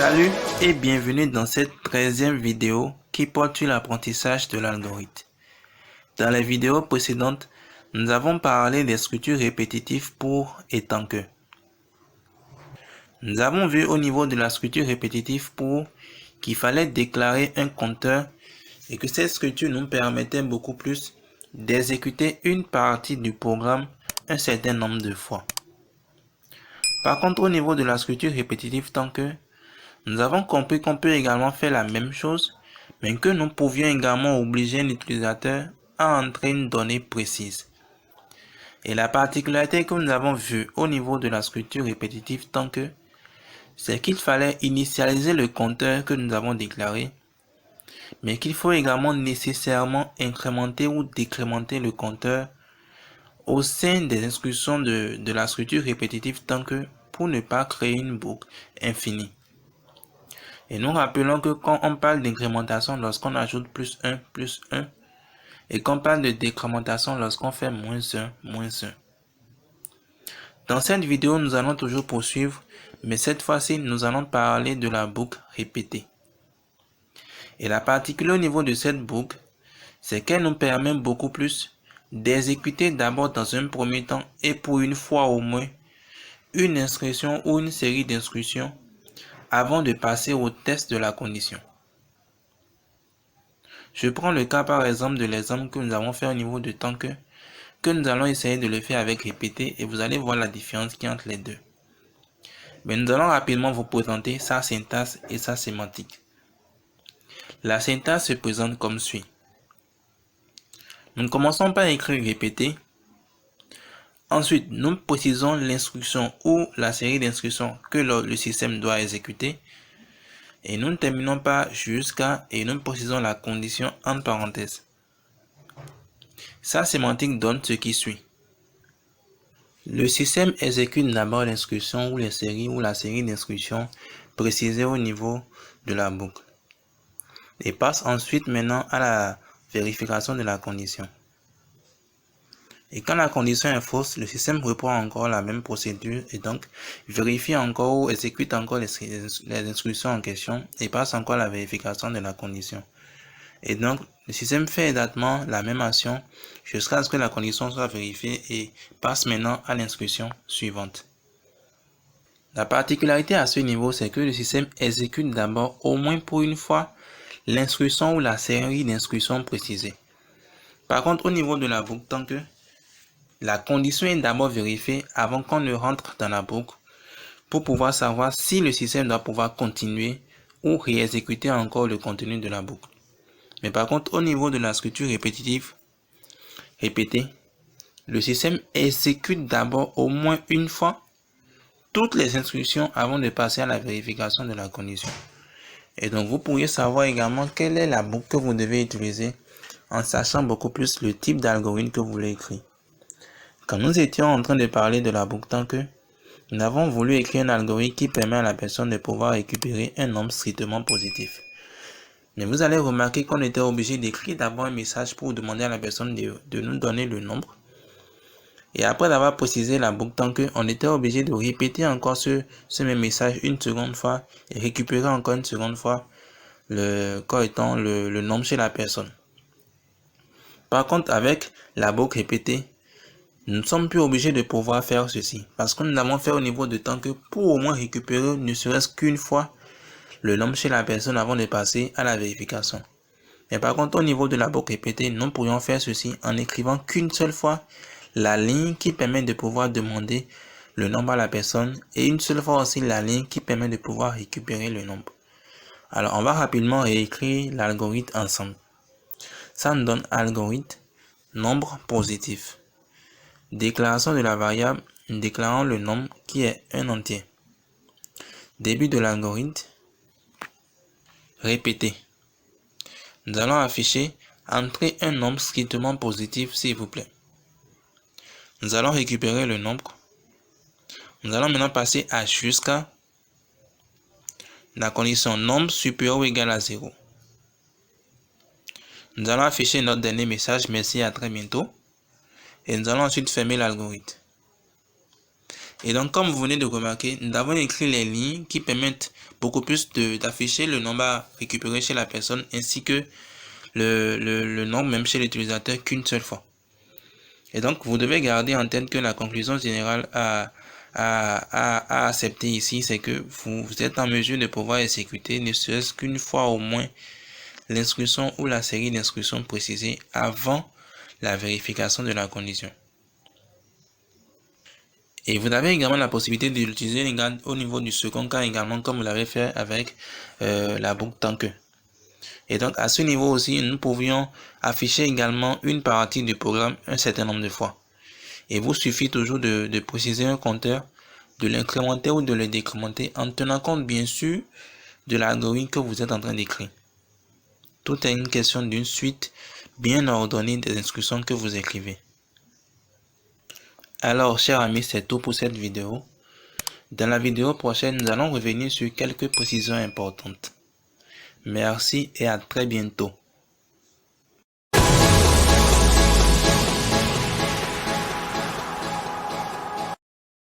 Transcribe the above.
Salut et bienvenue dans cette 13e vidéo qui porte sur l'apprentissage de l'algorithme. Dans les vidéos précédentes, nous avons parlé des structures répétitives pour et tant que. Nous avons vu au niveau de la structure répétitive pour qu'il fallait déclarer un compteur et que cette structure nous permettait beaucoup plus d'exécuter une partie du programme un certain nombre de fois. Par contre, au niveau de la structure répétitive tant que, nous avons compris qu'on peut également faire la même chose, mais que nous pouvions également obliger l'utilisateur à entrer une donnée précise. Et la particularité que nous avons vue au niveau de la structure répétitive tant que, c'est qu'il fallait initialiser le compteur que nous avons déclaré, mais qu'il faut également nécessairement incrémenter ou décrémenter le compteur au sein des instructions de la structure répétitive tant que pour ne pas créer une boucle infinie. Et nous rappelons que quand on parle d'incrémentation lorsqu'on ajoute plus 1, et qu'on parle de décrémentation lorsqu'on fait moins 1, moins 1. Dans cette vidéo, nous allons toujours poursuivre, mais cette fois-ci, nous allons parler de la boucle répétée. Et la particularité au niveau de cette boucle, c'est qu'elle nous permet beaucoup plus d'exécuter d'abord dans un premier temps et pour une fois au moins, une instruction ou une série d'instructions avant de passer au test de la condition. Je prends le cas par exemple de l'exemple que nous avons fait au niveau de tant que nous allons essayer de le faire avec répéter et vous allez voir la différence qu'il y a entre les deux. Mais nous allons rapidement vous présenter sa syntaxe et sa sémantique. La syntaxe se présente comme suit. Nous commençons par écrire répéter. Ensuite, nous précisons l'instruction ou la série d'instructions que le système doit exécuter. Et nous ne terminons pas jusqu'à et nous précisons la condition entre parenthèses. Sa sémantique donne ce qui suit. Le système exécute d'abord l'instruction ou les séries ou la série d'instructions précisées au niveau de la boucle et passe ensuite maintenant à la vérification de la condition. Et quand la condition est fausse, le système reprend encore la même procédure et donc vérifie encore ou exécute encore les instructions en question et passe encore à la vérification de la condition. Et donc, le système fait exactement la même action jusqu'à ce que la condition soit vérifiée et passe maintenant à l'instruction suivante. La particularité à ce niveau, c'est que le système exécute d'abord au moins pour une fois l'instruction ou la série d'instructions précisées. Par contre, au niveau de la boucle, tant que la condition est d'abord vérifiée avant qu'on ne rentre dans la boucle pour pouvoir savoir si le système doit pouvoir continuer ou réexécuter encore le contenu de la boucle. Mais par contre, au niveau de la structure répétitive, répétée, le système exécute d'abord au moins une fois toutes les instructions avant de passer à la vérification de la condition. Et donc, vous pourriez savoir également quelle est la boucle que vous devez utiliser en sachant beaucoup plus le type d'algorithme que vous voulez écrire. Quand nous étions en train de parler de la boucle tant que, nous avons voulu écrire un algorithme qui permet à la personne de pouvoir récupérer un nombre strictement positif. Mais vous allez remarquer qu'on était obligé d'écrire d'abord un message pour demander à la personne de nous donner le nombre. Et après avoir précisé la boucle tant que, on était obligé de répéter encore ce même message une seconde fois et récupérer encore une seconde fois le nombre chez la personne. Par contre, avec la boucle répétée, nous ne sommes plus obligés de pouvoir faire ceci parce que nous l'avons fait au niveau de tant que pour au moins récupérer ne serait-ce qu'une fois le nombre chez la personne avant de passer à la vérification. Mais par contre, au niveau de la boucle répétée, nous pourrions faire ceci en écrivant qu'une seule fois la ligne qui permet de pouvoir demander le nombre à la personne et une seule fois aussi la ligne qui permet de pouvoir récupérer le nombre. Alors, on va rapidement réécrire l'algorithme ensemble. Ça nous donne algorithme nombre positif. Déclaration de la variable déclarant le nombre qui est un entier. Début de l'algorithme. Répéter. Nous allons afficher entrer un nombre strictement positif s'il vous plaît. Nous allons récupérer le nombre. Nous allons maintenant passer à jusqu'à la condition nombre supérieur ou égal à 0. Nous allons afficher notre dernier message, merci, à très bientôt. Et nous allons ensuite fermer l'algorithme. Et donc, comme vous venez de remarquer, nous avons écrit les lignes qui permettent beaucoup plus d'afficher le nombre à récupérer chez la personne ainsi que le nombre même chez l'utilisateur qu'une seule fois. Et donc, vous devez garder en tête que la conclusion générale à accepter ici, c'est que vous êtes en mesure de pouvoir exécuter ne serait-ce qu'une fois au moins l'instruction ou la série d'instructions précisées avant la vérification de la condition. Et vous avez également la possibilité de l'utiliser au niveau du second cas également, comme vous l'avez fait avec la boucle tant que. Et donc, à ce niveau aussi, nous pouvions afficher également une partie du programme un certain nombre de fois. Et vous suffit toujours de préciser un compteur, de l'incrémenter ou de le décrémenter en tenant compte bien sûr de l'algorithme que vous êtes en train d'écrire. Tout est une question d'une suite bien ordonnée des instructions que vous écrivez. Alors, chers amis, c'est tout pour cette vidéo. Dans la vidéo prochaine, nous allons revenir sur quelques précisions importantes. Merci et à très bientôt.